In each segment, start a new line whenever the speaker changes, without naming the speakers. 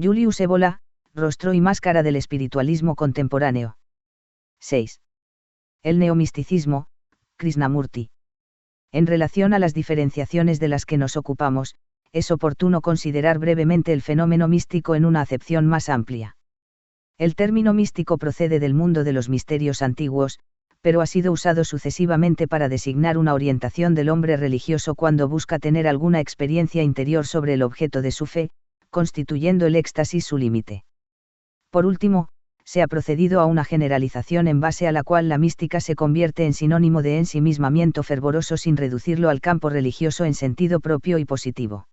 Julius Evola, Rostro y máscara del espiritualismo contemporáneo. 6. El neomisticismo, Krishnamurti. En relación a las diferenciaciones de las que nos ocupamos, es oportuno considerar brevemente el fenómeno místico en una acepción más amplia. El término místico procede del mundo de los misterios antiguos, pero ha sido usado sucesivamente para designar una orientación del hombre religioso cuando busca tener alguna experiencia interior sobre el objeto de su fe, constituyendo el éxtasis su límite. Por último, se ha procedido a una generalización en base a la cual la mística se convierte en sinónimo de ensimismamiento fervoroso sin reducirlo al campo religioso en sentido propio y positivo.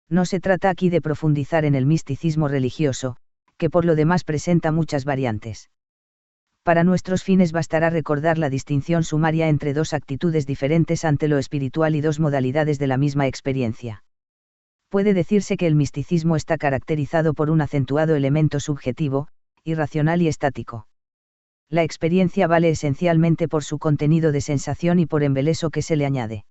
No se trata aquí de profundizar en el misticismo religioso, que por lo demás presenta muchas variantes. Para nuestros fines bastará recordar la distinción sumaria entre dos actitudes diferentes ante lo espiritual y dos modalidades de la misma experiencia. Puede decirse que el misticismo está caracterizado por un acentuado elemento subjetivo, irracional y estático. La experiencia vale esencialmente por su contenido de sensación y por embeleso que se le añade.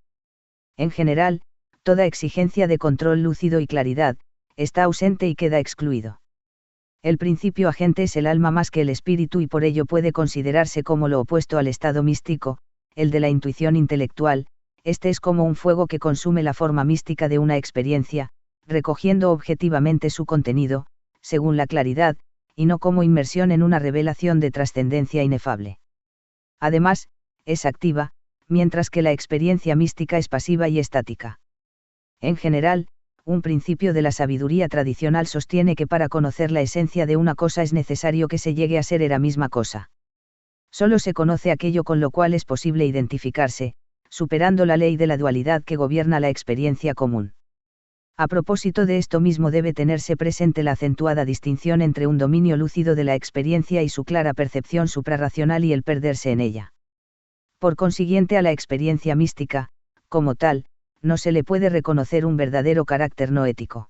En general, toda exigencia de control lúcido y claridad, está ausente y queda excluido. El principio agente es el alma más que el espíritu y por ello puede considerarse como lo opuesto al estado místico, el de la intuición intelectual. Este es como un fuego que consume la forma mística de una experiencia, recogiendo objetivamente su contenido, según la claridad, y no como inmersión en una revelación de trascendencia inefable. Además, es activa, mientras que la experiencia mística es pasiva y estática. En general, un principio de la sabiduría tradicional sostiene que para conocer la esencia de una cosa es necesario que se llegue a ser la misma cosa. Solo se conoce aquello con lo cual es posible identificarse, superando la ley de la dualidad que gobierna la experiencia común. A propósito de esto mismo debe tenerse presente la acentuada distinción entre un dominio lúcido de la experiencia y su clara percepción suprarracional y el perderse en ella. Por consiguiente, a la experiencia mística, como tal, no se le puede reconocer un verdadero carácter no ético.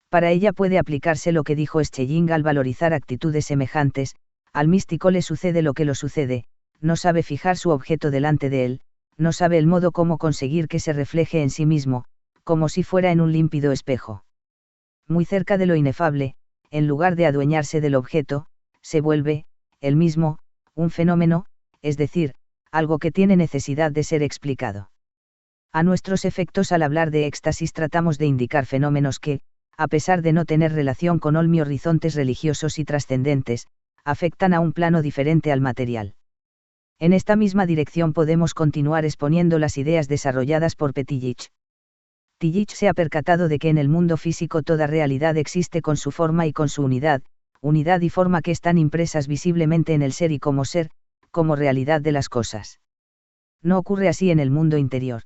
Para ella puede aplicarse lo que dijo Schelling al valorizar actitudes semejantes: al místico le sucede lo que lo sucede, no sabe fijar su objeto delante de él, no sabe el modo cómo conseguir que se refleje en sí mismo, como si fuera en un límpido espejo. Muy cerca de lo inefable, en lugar de adueñarse del objeto, se vuelve, él mismo, un fenómeno, es decir, algo que tiene necesidad de ser explicado. A nuestros efectos, al hablar de éxtasis tratamos de indicar fenómenos que, a pesar de no tener relación con horizontes religiosos y trascendentes, afectan a un plano diferente al material. En esta misma dirección podemos continuar exponiendo las ideas desarrolladas por Tillich. Tillich se ha percatado de que en el mundo físico toda realidad existe con su forma y con su unidad y forma que están impresas visiblemente en el ser y como ser, como realidad de las cosas. No ocurre así en el mundo interior.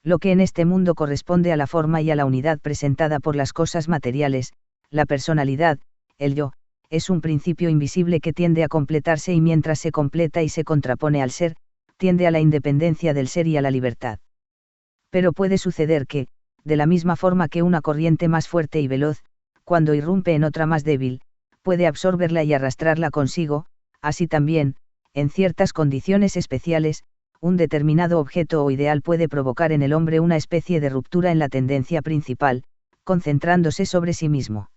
Lo que en este mundo corresponde a la forma y a la unidad presentada por las cosas materiales, la personalidad, el yo, es un principio invisible que tiende a completarse y mientras se completa y se contrapone al ser, tiende a la independencia del ser y a la libertad. Pero puede suceder que, de la misma forma que una corriente más fuerte y veloz, cuando irrumpe en otra más débil, puede absorberla y arrastrarla consigo, así también, en ciertas condiciones especiales, un determinado objeto o ideal puede provocar en el hombre una especie de ruptura en la tendencia principal, concentrándose sobre sí mismo.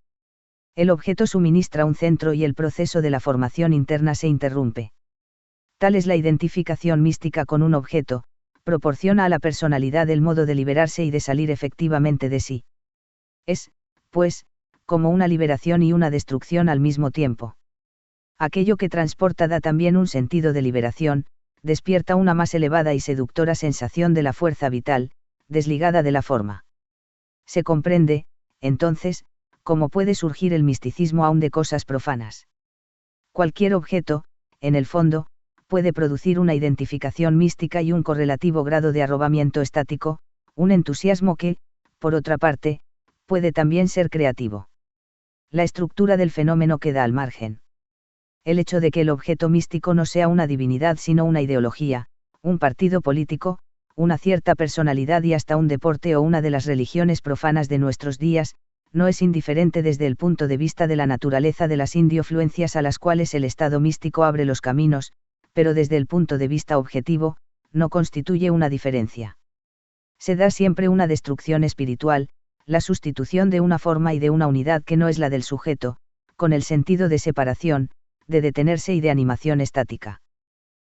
El objeto suministra un centro y el proceso de la formación interna se interrumpe. Tal es la identificación mística con un objeto, proporciona a la personalidad el modo de liberarse y de salir efectivamente de sí. Es, pues, como una liberación y una destrucción al mismo tiempo. Aquello que transporta da también un sentido de liberación, despierta una más elevada y seductora sensación de la fuerza vital, desligada de la forma. Se comprende, entonces, cómo puede surgir el misticismo aún de cosas profanas. Cualquier objeto, en el fondo, puede producir una identificación mística y un correlativo grado de arrobamiento estático, un entusiasmo que, por otra parte, puede también ser creativo. La estructura del fenómeno queda al margen. El hecho de que el objeto místico no sea una divinidad sino una ideología, un partido político, una cierta personalidad y hasta un deporte o una de las religiones profanas de nuestros días, no es indiferente desde el punto de vista de la naturaleza de las indiofluencias a las cuales el estado místico abre los caminos, pero desde el punto de vista objetivo, no constituye una diferencia. Se da siempre una destrucción espiritual, la sustitución de una forma y de una unidad que no es la del sujeto, con el sentido de separación, de detenerse y de animación estática.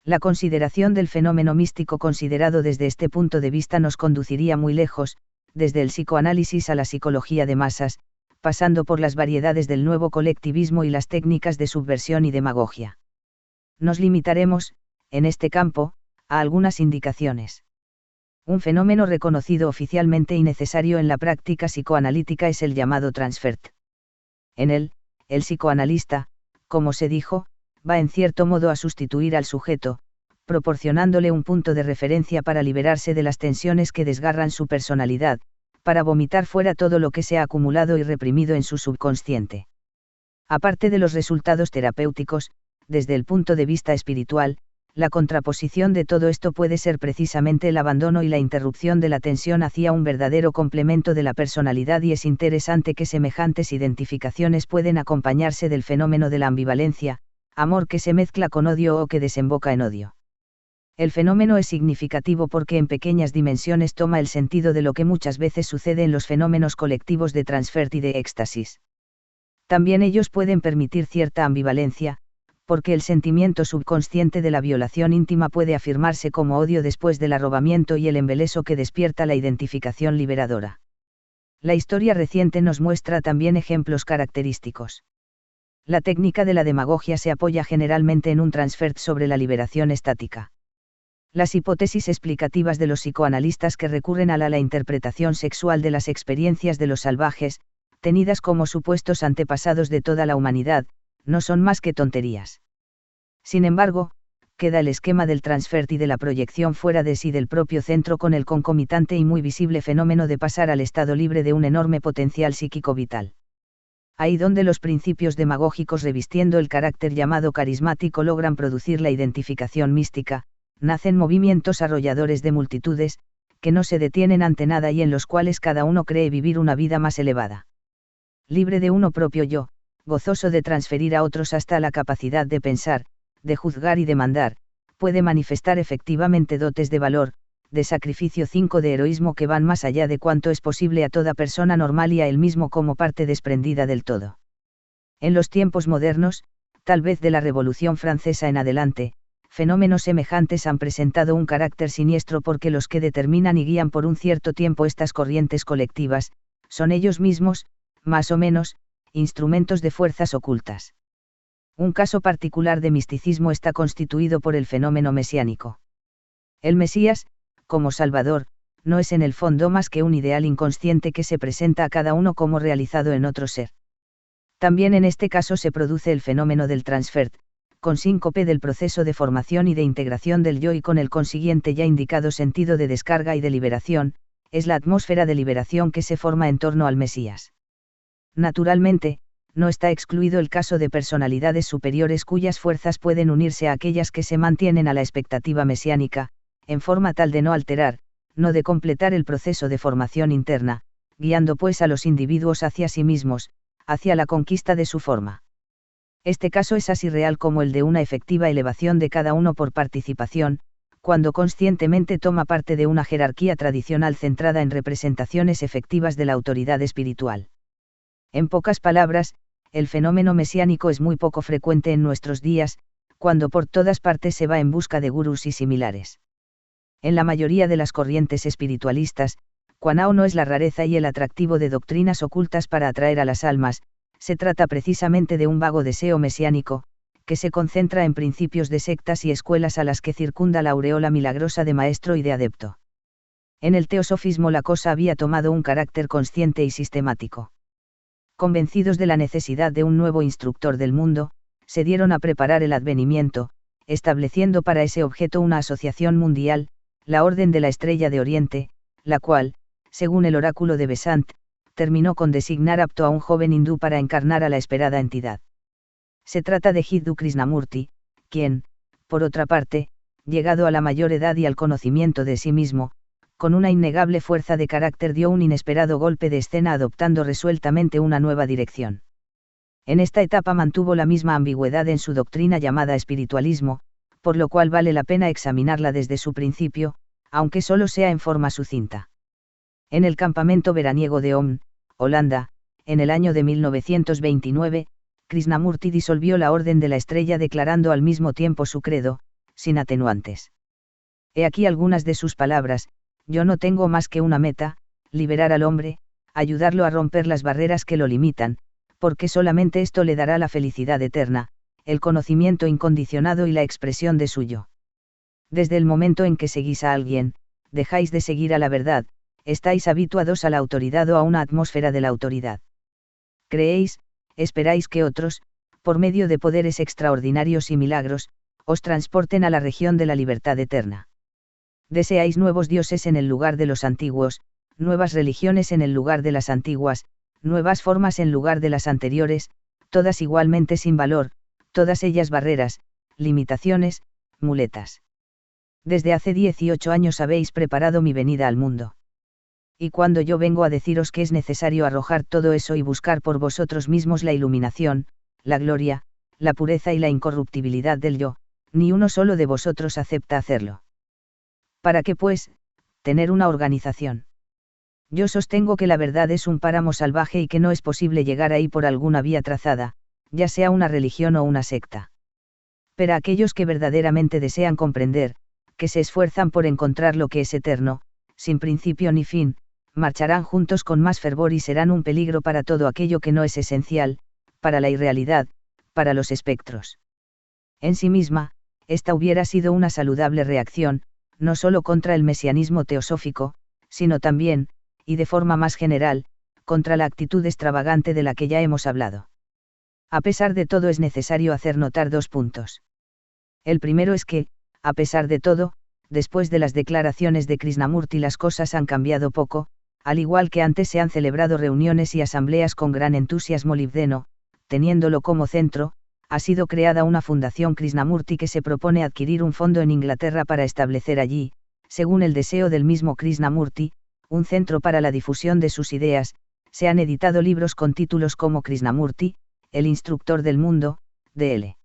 La consideración del fenómeno místico considerado desde este punto de vista nos conduciría muy lejos, desde el psicoanálisis a la psicología de masas, pasando por las variedades del nuevo colectivismo y las técnicas de subversión y demagogia. Nos limitaremos, en este campo, a algunas indicaciones. Un fenómeno reconocido oficialmente y necesario en la práctica psicoanalítica es el llamado transfert. En él, el psicoanalista, como se dijo, va en cierto modo a sustituir al sujeto, proporcionándole un punto de referencia para liberarse de las tensiones que desgarran su personalidad, para vomitar fuera todo lo que se ha acumulado y reprimido en su subconsciente. Aparte de los resultados terapéuticos, desde el punto de vista espiritual, la contraposición de todo esto puede ser precisamente el abandono y la interrupción de la tensión hacia un verdadero complemento de la personalidad, y es interesante que semejantes identificaciones pueden acompañarse del fenómeno de la ambivalencia, amor que se mezcla con odio o que desemboca en odio. El fenómeno es significativo porque en pequeñas dimensiones toma el sentido de lo que muchas veces sucede en los fenómenos colectivos de transfert y de éxtasis. También ellos pueden permitir cierta ambivalencia, porque el sentimiento subconsciente de la violación íntima puede afirmarse como odio después del arrobamiento y el embeleso que despierta la identificación liberadora. La historia reciente nos muestra también ejemplos característicos. La técnica de la demagogia se apoya generalmente en un transfert sobre la liberación estática. Las hipótesis explicativas de los psicoanalistas que recurren a la interpretación sexual de las experiencias de los salvajes, tenidas como supuestos antepasados de toda la humanidad, no son más que tonterías. Sin embargo, queda el esquema del transfert y de la proyección fuera de sí del propio centro, con el concomitante y muy visible fenómeno de pasar al estado libre de un enorme potencial psíquico vital. Ahí donde los principios demagógicos revistiendo el carácter llamado carismático logran producir la identificación mística, nacen movimientos arrolladores de multitudes, que no se detienen ante nada y en los cuales cada uno cree vivir una vida más elevada. Libre de uno propio yo, gozoso de transferir a otros hasta la capacidad de pensar, de juzgar y de mandar, puede manifestar efectivamente dotes de valor, de sacrificio, de heroísmo que van más allá de cuanto es posible a toda persona normal y a él mismo como parte desprendida del todo. En los tiempos modernos, tal vez de la Revolución Francesa en adelante, fenómenos semejantes han presentado un carácter siniestro porque los que determinan y guían por un cierto tiempo estas corrientes colectivas, son ellos mismos, más o menos, instrumentos de fuerzas ocultas. Un caso particular de misticismo está constituido por el fenómeno mesiánico. El Mesías, como Salvador, no es en el fondo más que un ideal inconsciente que se presenta a cada uno como realizado en otro ser. También en este caso se produce el fenómeno del transfert, con síncope del proceso de formación y de integración del yo y con el consiguiente ya indicado sentido de descarga y de liberación, es la atmósfera de liberación que se forma en torno al Mesías. Naturalmente, no está excluido el caso de personalidades superiores cuyas fuerzas pueden unirse a aquellas que se mantienen a la expectativa mesiánica, en forma tal de no alterar, no de completar el proceso de formación interna, guiando pues a los individuos hacia sí mismos, hacia la conquista de su forma. Este caso es así real como el de una efectiva elevación de cada uno por participación, cuando conscientemente toma parte de una jerarquía tradicional centrada en representaciones efectivas de la autoridad espiritual. En pocas palabras, el fenómeno mesiánico es muy poco frecuente en nuestros días, cuando por todas partes se va en busca de gurús y similares. En la mayoría de las corrientes espiritualistas, Quanao no es la rareza y el atractivo de doctrinas ocultas para atraer a las almas, se trata precisamente de un vago deseo mesiánico, que se concentra en principios de sectas y escuelas a las que circunda la aureola milagrosa de maestro y de adepto. En el teosofismo la cosa había tomado un carácter consciente y sistemático. Convencidos de la necesidad de un nuevo instructor del mundo, se dieron a preparar el advenimiento, estableciendo para ese objeto una asociación mundial, la Orden de la Estrella de Oriente, la cual, según el oráculo de Besant, terminó con designar apto a un joven hindú para encarnar a la esperada entidad. Se trata de Jiddu Krishnamurti, quien, por otra parte, llegado a la mayor edad y al conocimiento de sí mismo, con una innegable fuerza de carácter dio un inesperado golpe de escena adoptando resueltamente una nueva dirección. En esta etapa mantuvo la misma ambigüedad en su doctrina llamada espiritualismo, por lo cual vale la pena examinarla desde su principio, aunque solo sea en forma sucinta. En el campamento veraniego de Om, Holanda, en el año de 1929, Krishnamurti disolvió la Orden de la Estrella declarando al mismo tiempo su credo, sin atenuantes. He aquí algunas de sus palabras: yo no tengo más que una meta, liberar al hombre, ayudarlo a romper las barreras que lo limitan, porque solamente esto le dará la felicidad eterna, el conocimiento incondicionado y la expresión de su yo. Desde el momento en que seguís a alguien, dejáis de seguir a la verdad, estáis habituados a la autoridad o a una atmósfera de la autoridad. Creéis, esperáis que otros, por medio de poderes extraordinarios y milagros, os transporten a la región de la libertad eterna. Deseáis nuevos dioses en el lugar de los antiguos, nuevas religiones en el lugar de las antiguas, nuevas formas en lugar de las anteriores, todas igualmente sin valor, todas ellas barreras, limitaciones, muletas. Desde hace 18 años habéis preparado mi venida al mundo. Y cuando yo vengo a deciros que es necesario arrojar todo eso y buscar por vosotros mismos la iluminación, la gloria, la pureza y la incorruptibilidad del yo, ni uno solo de vosotros acepta hacerlo. ¿Para qué, pues, tener una organización? Yo sostengo que la verdad es un páramo salvaje y que no es posible llegar ahí por alguna vía trazada, ya sea una religión o una secta. Pero aquellos que verdaderamente desean comprender, que se esfuerzan por encontrar lo que es eterno, sin principio ni fin, marcharán juntos con más fervor y serán un peligro para todo aquello que no es esencial, para la irrealidad, para los espectros. En sí misma, esta hubiera sido una saludable reacción, no solo contra el mesianismo teosófico, sino también, y de forma más general, contra la actitud extravagante de la que ya hemos hablado. A pesar de todo es necesario hacer notar 2 puntos. El primero es que, a pesar de todo, después de las declaraciones de Krishnamurti las cosas han cambiado poco, al igual que antes se han celebrado reuniones y asambleas con gran entusiasmo libdeno, teniéndolo como centro, ha sido creada una fundación Krishnamurti que se propone adquirir un fondo en Inglaterra para establecer allí, según el deseo del mismo Krishnamurti, un centro para la difusión de sus ideas. Se han editado libros con títulos como Krishnamurti, el instructor del mundo, de L.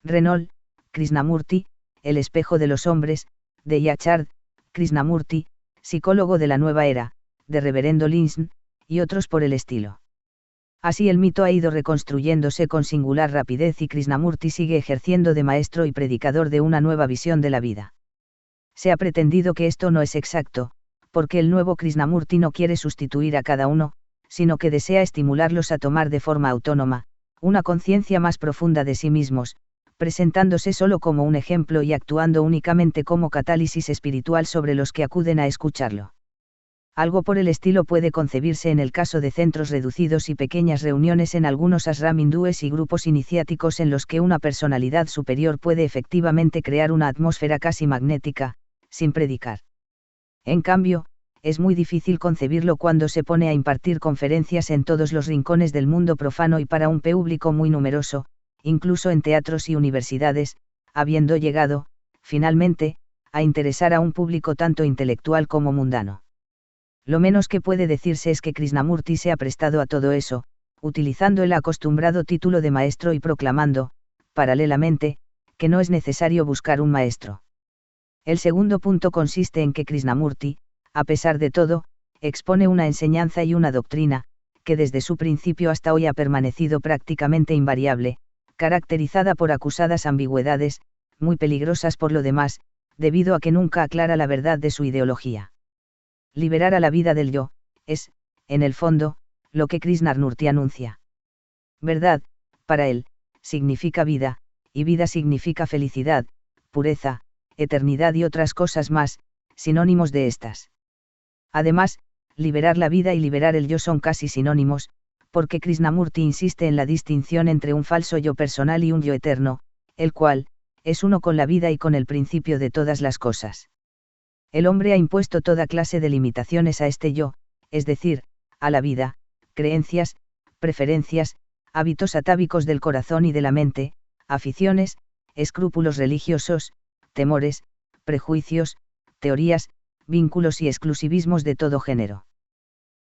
Renault, Krishnamurti, el espejo de los hombres, de Yachard, Krishnamurti, psicólogo de la nueva era, de Reverendo Linson, y otros por el estilo. Así el mito ha ido reconstruyéndose con singular rapidez y Krishnamurti sigue ejerciendo de maestro y predicador de una nueva visión de la vida. Se ha pretendido que esto no es exacto, porque el nuevo Krishnamurti no quiere sustituir a cada uno, sino que desea estimularlos a tomar de forma autónoma, una conciencia más profunda de sí mismos, presentándose solo como un ejemplo y actuando únicamente como catálisis espiritual sobre los que acuden a escucharlo. Algo por el estilo puede concebirse en el caso de centros reducidos y pequeñas reuniones en algunos ashram hindúes y grupos iniciáticos en los que una personalidad superior puede efectivamente crear una atmósfera casi magnética, sin predicar. En cambio, es muy difícil concebirlo cuando se pone a impartir conferencias en todos los rincones del mundo profano y para un público muy numeroso, incluso en teatros y universidades, habiendo llegado, finalmente, a interesar a un público tanto intelectual como mundano. Lo menos que puede decirse es que Krishnamurti se ha prestado a todo eso, utilizando el acostumbrado título de maestro y proclamando, paralelamente, que no es necesario buscar un maestro. El segundo punto consiste en que Krishnamurti, a pesar de todo, expone una enseñanza y una doctrina, que desde su principio hasta hoy ha permanecido prácticamente invariable, caracterizada por acusadas ambigüedades, muy peligrosas por lo demás, debido a que nunca aclara la verdad de su ideología. Liberar a la vida del yo, es, en el fondo, lo que Krishnamurti anuncia. Verdad, para él, significa vida, y vida significa felicidad, pureza, eternidad y otras cosas más, sinónimos de estas. Además, liberar la vida y liberar el yo son casi sinónimos, porque Krishnamurti insiste en la distinción entre un falso yo personal y un yo eterno, el cual, es uno con la vida y con el principio de todas las cosas. El hombre ha impuesto toda clase de limitaciones a este yo, es decir, a la vida, creencias, preferencias, hábitos atávicos del corazón y de la mente, aficiones, escrúpulos religiosos, temores, prejuicios, teorías, vínculos y exclusivismos de todo género.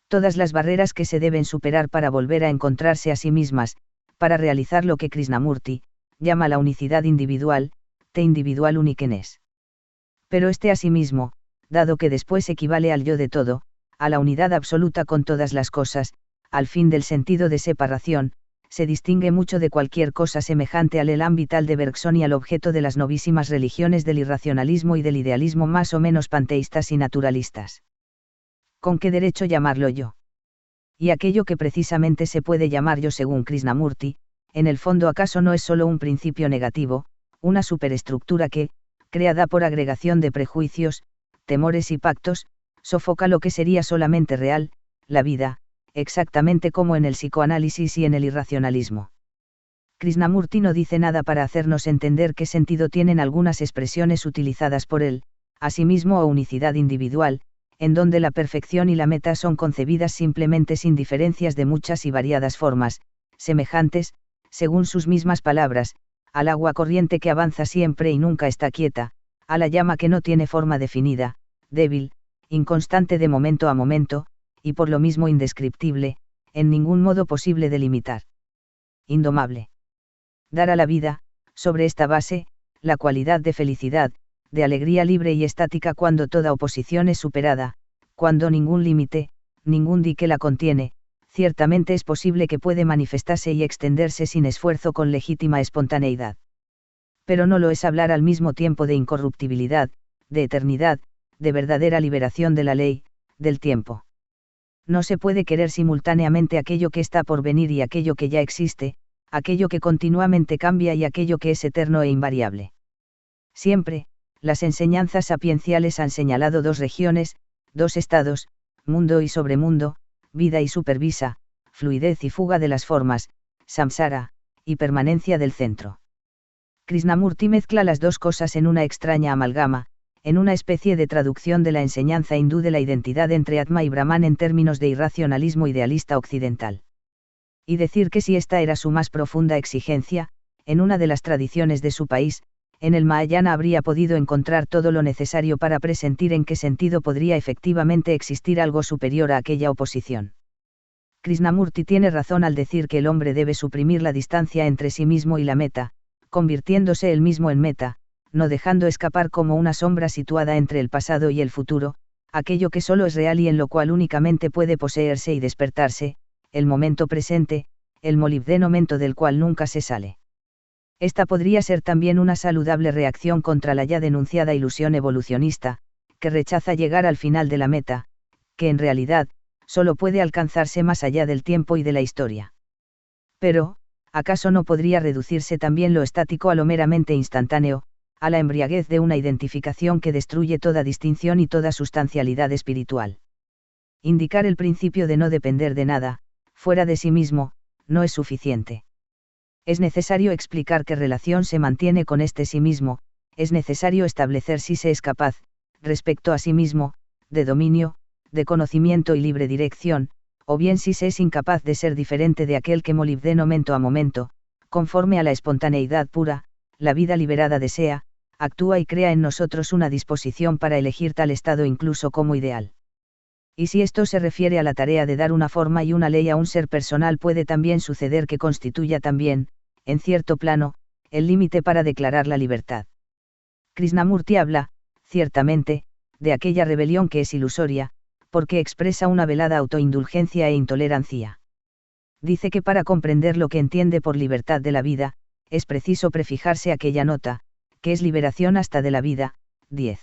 Todas las barreras que se deben superar para volver a encontrarse a sí mismas, para realizar lo que Krishnamurti llama la unicidad individual, te individual uniqueness. Pero este asimismo, dado que después equivale al yo de todo, a la unidad absoluta con todas las cosas, al fin del sentido de separación, se distingue mucho de cualquier cosa semejante al elan vital de Bergson y al objeto de las novísimas religiones del irracionalismo y del idealismo más o menos panteístas y naturalistas. ¿Con qué derecho llamarlo yo? Y aquello que precisamente se puede llamar yo según Krishnamurti, en el fondo acaso no es solo un principio negativo, una superestructura que, creada por agregación de prejuicios, temores y pactos, sofoca lo que sería solamente real, la vida, exactamente como en el psicoanálisis y en el irracionalismo. Krishnamurti no dice nada para hacernos entender qué sentido tienen algunas expresiones utilizadas por él, asimismo o unicidad individual, en donde la perfección y la meta son concebidas simplemente sin diferencias de muchas y variadas formas, semejantes, según sus mismas palabras, al agua corriente que avanza siempre y nunca está quieta, a la llama que no tiene forma definida, débil, inconstante de momento a momento, y por lo mismo indescriptible, en ningún modo posible de limitar. Indomable. Dar a la vida, sobre esta base, la cualidad de felicidad, de alegría libre y estática cuando toda oposición es superada, cuando ningún límite, ningún dique la contiene, ciertamente es posible que puede manifestarse y extenderse sin esfuerzo con legítima espontaneidad. Pero no lo es hablar al mismo tiempo de incorruptibilidad, de eternidad, de verdadera liberación de la ley, del tiempo. No se puede querer simultáneamente aquello que está por venir y aquello que ya existe, aquello que continuamente cambia y aquello que es eterno e invariable. Siempre, las enseñanzas sapienciales han señalado dos regiones, dos estados, mundo y sobremundo, vida y supervisa, fluidez y fuga de las formas, samsara, y permanencia del centro. Krishnamurti mezcla las dos cosas en una extraña amalgama, en una especie de traducción de la enseñanza hindú de la identidad entre Atma y Brahman en términos de irracionalismo idealista occidental. Y decir que si esta era su más profunda exigencia, en una de las tradiciones de su país, en el Mahayana habría podido encontrar todo lo necesario para presentir en qué sentido podría efectivamente existir algo superior a aquella oposición. Krishnamurti tiene razón al decir que el hombre debe suprimir la distancia entre sí mismo y la meta, convirtiéndose él mismo en meta, no dejando escapar como una sombra situada entre el pasado y el futuro, aquello que solo es real y en lo cual únicamente puede poseerse y despertarse, el momento presente, el molibdeno momento del cual nunca se sale. Esta podría ser también una saludable reacción contra la ya denunciada ilusión evolucionista, que rechaza llegar al final de la meta, que en realidad, solo puede alcanzarse más allá del tiempo y de la historia. Pero, ¿acaso no podría reducirse también lo estático a lo meramente instantáneo, a la embriaguez de una identificación que destruye toda distinción y toda sustancialidad espiritual? Indicar el principio de no depender de nada, fuera de sí mismo, no es suficiente. Es necesario explicar qué relación se mantiene con este sí mismo, es necesario establecer si se es capaz, respecto a sí mismo, de dominio, de conocimiento y libre dirección, o bien si se es incapaz de ser diferente de aquel que molibdeno momento a momento, conforme a la espontaneidad pura, la vida liberada desea, actúa y crea en nosotros una disposición para elegir tal estado incluso como ideal. Y si esto se refiere a la tarea de dar una forma y una ley a un ser personal, puede también suceder que constituya también, en cierto plano, el límite para declarar la libertad. Krishnamurti habla, ciertamente, de aquella rebelión que es ilusoria, porque expresa una velada autoindulgencia e intolerancia. Dice que para comprender lo que entiende por libertad de la vida, es preciso prefijarse aquella nota, que es liberación hasta de la vida. 10.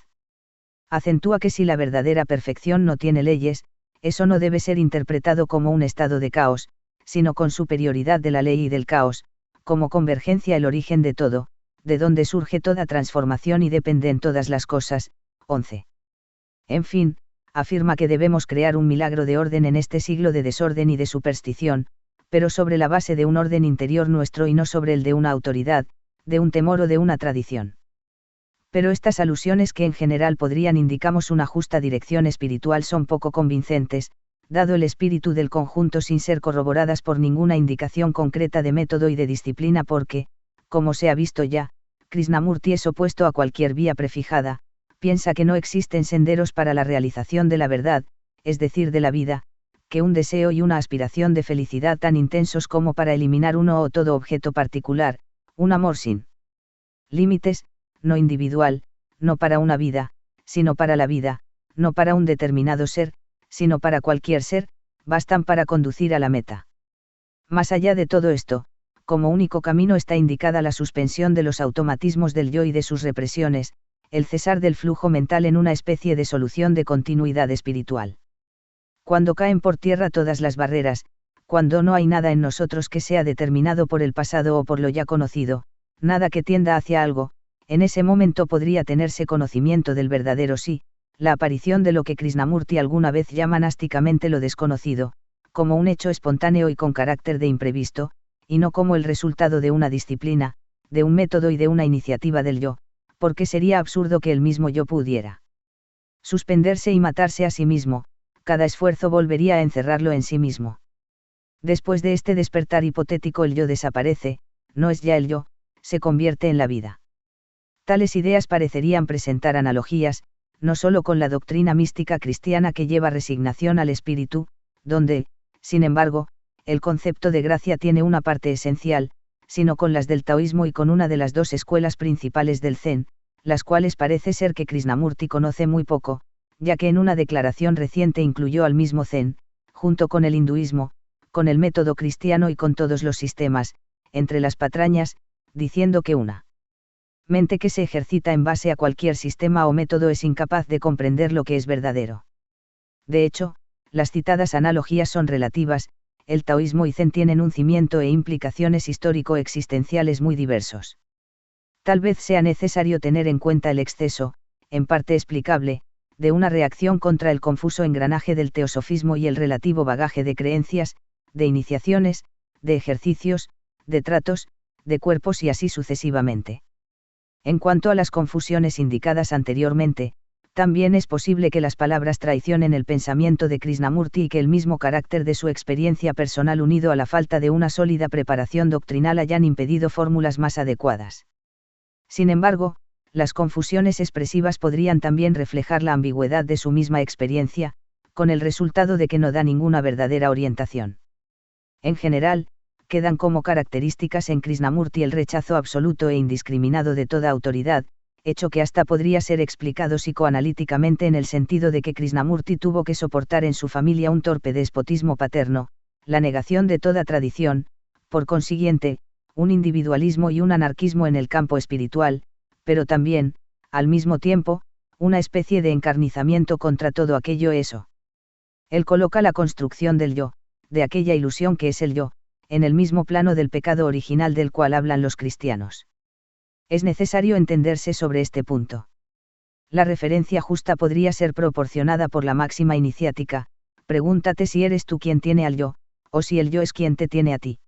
Acentúa que si la verdadera perfección no tiene leyes, eso no debe ser interpretado como un estado de caos, sino con superioridad de la ley y del caos, como convergencia el origen de todo, de donde surge toda transformación y dependen todas las cosas. 11. En fin, afirma que debemos crear un milagro de orden en este siglo de desorden y de superstición, pero sobre la base de un orden interior nuestro y no sobre el de una autoridad, de un temor o de una tradición. Pero estas alusiones que en general podrían indicamos una justa dirección espiritual son poco convincentes, dado el espíritu del conjunto sin ser corroboradas por ninguna indicación concreta de método y de disciplina porque, como se ha visto ya, Krishnamurti es opuesto a cualquier vía prefijada, piensa que no existen senderos para la realización de la verdad, es decir de la vida, que un deseo y una aspiración de felicidad tan intensos como para eliminar uno o todo objeto particular, un amor sin límites, no individual, no para una vida, sino para la vida, no para un determinado ser, sino para cualquier ser, bastan para conducir a la meta. Más allá de todo esto, como único camino está indicada la suspensión de los automatismos del yo y de sus represiones, el cesar del flujo mental en una especie de solución de continuidad espiritual. Cuando caen por tierra todas las barreras, cuando no hay nada en nosotros que sea determinado por el pasado o por lo ya conocido, nada que tienda hacia algo, en ese momento podría tenerse conocimiento del verdadero sí, la aparición de lo que Krishnamurti alguna vez llama násticamente lo desconocido, como un hecho espontáneo y con carácter de imprevisto, y no como el resultado de una disciplina, de un método y de una iniciativa del yo, porque sería absurdo que el mismo yo pudiera suspenderse y matarse a sí mismo, cada esfuerzo volvería a encerrarlo en sí mismo. Después de este despertar hipotético el yo desaparece, no es ya el yo, se convierte en la vida. Tales ideas parecerían presentar analogías, no solo con la doctrina mística cristiana que lleva resignación al espíritu, donde, sin embargo, el concepto de gracia tiene una parte esencial, sino con las del taoísmo y con una de las dos escuelas principales del Zen, las cuales parece ser que Krishnamurti conoce muy poco, ya que en una declaración reciente incluyó al mismo Zen, junto con el hinduismo, con el método cristiano y con todos los sistemas, entre las patrañas, diciendo que una mente que se ejercita en base a cualquier sistema o método es incapaz de comprender lo que es verdadero. De hecho, las citadas analogías son relativas, el taoísmo y Zen tienen un cimiento e implicaciones histórico-existenciales muy diversos. Tal vez sea necesario tener en cuenta el exceso, en parte explicable, de una reacción contra el confuso engranaje del teosofismo y el relativo bagaje de creencias, de iniciaciones, de ejercicios, de tratos, de cuerpos y así sucesivamente. En cuanto a las confusiones indicadas anteriormente, también es posible que las palabras traicionen el pensamiento de Krishnamurti y que el mismo carácter de su experiencia personal unido a la falta de una sólida preparación doctrinal hayan impedido fórmulas más adecuadas. Sin embargo, las confusiones expresivas podrían también reflejar la ambigüedad de su misma experiencia, con el resultado de que no da ninguna verdadera orientación. En general, quedan como características en Krishnamurti el rechazo absoluto e indiscriminado de toda autoridad, hecho que hasta podría ser explicado psicoanalíticamente en el sentido de que Krishnamurti tuvo que soportar en su familia un torpe despotismo paterno, la negación de toda tradición, por consiguiente, un individualismo y un anarquismo en el campo espiritual, pero también, al mismo tiempo, una especie de encarnizamiento contra todo aquello eso. Él coloca la construcción del yo, de aquella ilusión que es el yo, en el mismo plano del pecado original del cual hablan los cristianos. Es necesario entenderse sobre este punto. La referencia justa podría ser proporcionada por la máxima iniciática, pregúntate si eres tú quien tiene al yo, o si el yo es quien te tiene a ti.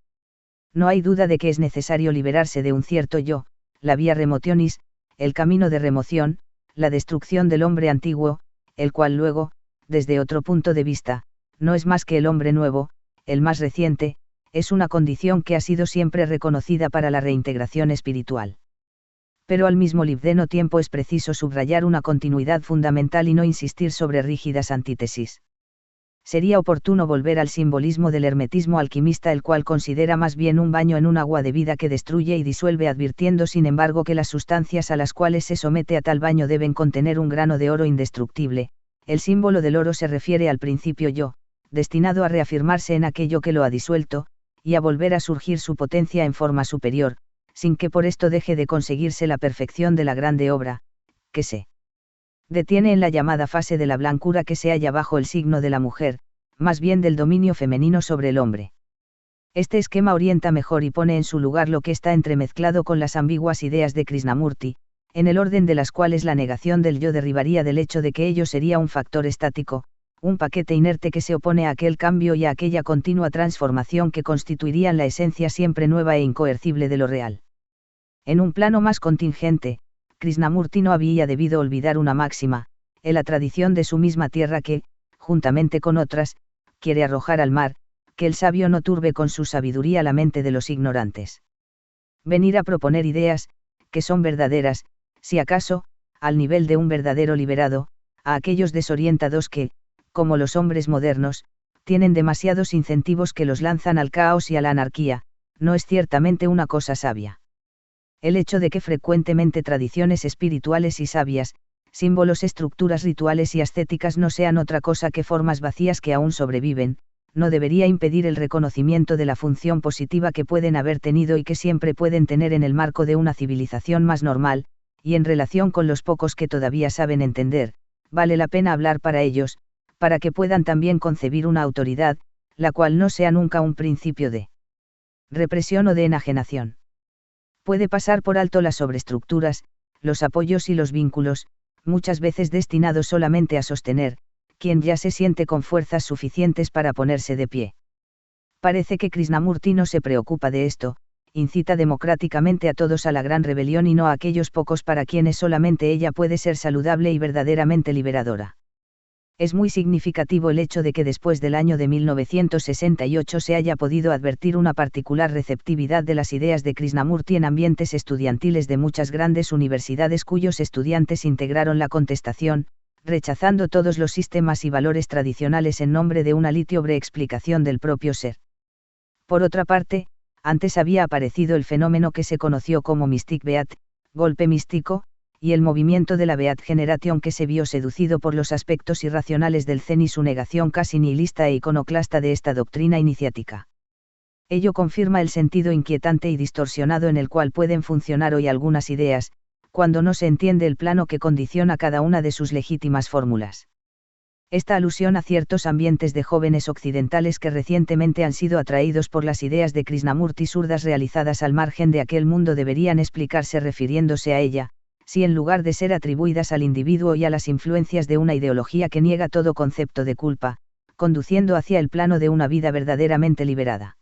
No hay duda de que es necesario liberarse de un cierto yo, la vía remotionis, el camino de remoción, la destrucción del hombre antiguo, el cual luego, desde otro punto de vista, no es más que el hombre nuevo, el más reciente, es una condición que ha sido siempre reconocida para la reintegración espiritual. Pero al mismo tiempo es preciso subrayar una continuidad fundamental y no insistir sobre rígidas antítesis. Sería oportuno volver al simbolismo del hermetismo alquimista, el cual considera más bien un baño en un agua de vida que destruye y disuelve, advirtiendo sin embargo que las sustancias a las cuales se somete a tal baño deben contener un grano de oro indestructible. El símbolo del oro se refiere al principio yo, destinado a reafirmarse en aquello que lo ha disuelto, y a volver a surgir su potencia en forma superior, sin que por esto deje de conseguirse la perfección de la grande obra, que se detiene en la llamada fase de la blancura que se halla bajo el signo de la mujer, más bien del dominio femenino sobre el hombre. Este esquema orienta mejor y pone en su lugar lo que está entremezclado con las ambiguas ideas de Krishnamurti, en el orden de las cuales la negación del yo derribaría del hecho de que ello sería un factor estático, un paquete inerte que se opone a aquel cambio y a aquella continua transformación que constituirían la esencia siempre nueva e incoercible de lo real. En un plano más contingente, Krishnamurti no había debido olvidar una máxima, en la tradición de su misma tierra que, juntamente con otras, quiere arrojar al mar, que el sabio no turbe con su sabiduría la mente de los ignorantes. Venir a proponer ideas, que son verdaderas, si acaso, al nivel de un verdadero liberado, a aquellos desorientados que, como los hombres modernos, tienen demasiados incentivos que los lanzan al caos y a la anarquía, no es ciertamente una cosa sabia. El hecho de que frecuentemente tradiciones espirituales y sabias, símbolos, estructuras rituales y ascéticas no sean otra cosa que formas vacías que aún sobreviven, no debería impedir el reconocimiento de la función positiva que pueden haber tenido y que siempre pueden tener en el marco de una civilización más normal, y en relación con los pocos que todavía saben entender, vale la pena hablar para ellos, para que puedan también concebir una autoridad, la cual no sea nunca un principio de represión o de enajenación. Puede pasar por alto las sobreestructuras, los apoyos y los vínculos, muchas veces destinados solamente a sostener, quien ya se siente con fuerzas suficientes para ponerse de pie. Parece que Krishnamurti no se preocupa de esto, incita democráticamente a todos a la gran rebelión y no a aquellos pocos para quienes solamente ella puede ser saludable y verdaderamente liberadora. Es muy significativo el hecho de que después del año de 1968 se haya podido advertir una particular receptividad de las ideas de Krishnamurti en ambientes estudiantiles de muchas grandes universidades cuyos estudiantes integraron la contestación, rechazando todos los sistemas y valores tradicionales en nombre de una litiobre explicación del propio ser. Por otra parte, antes había aparecido el fenómeno que se conoció como Mystic Beat, golpe místico, y el movimiento de la Beat Generation que se vio seducido por los aspectos irracionales del Zen y su negación casi nihilista e iconoclasta de esta doctrina iniciática. Ello confirma el sentido inquietante y distorsionado en el cual pueden funcionar hoy algunas ideas, cuando no se entiende el plano que condiciona cada una de sus legítimas fórmulas. Esta alusión a ciertos ambientes de jóvenes occidentales que recientemente han sido atraídos por las ideas de Krishnamurti zurdas realizadas al margen de aquel mundo deberían explicarse refiriéndose a ella, si en lugar de ser atribuidas al individuo y a las influencias de una ideología que niega todo concepto de culpa, conduciendo hacia el plano de una vida verdaderamente liberada.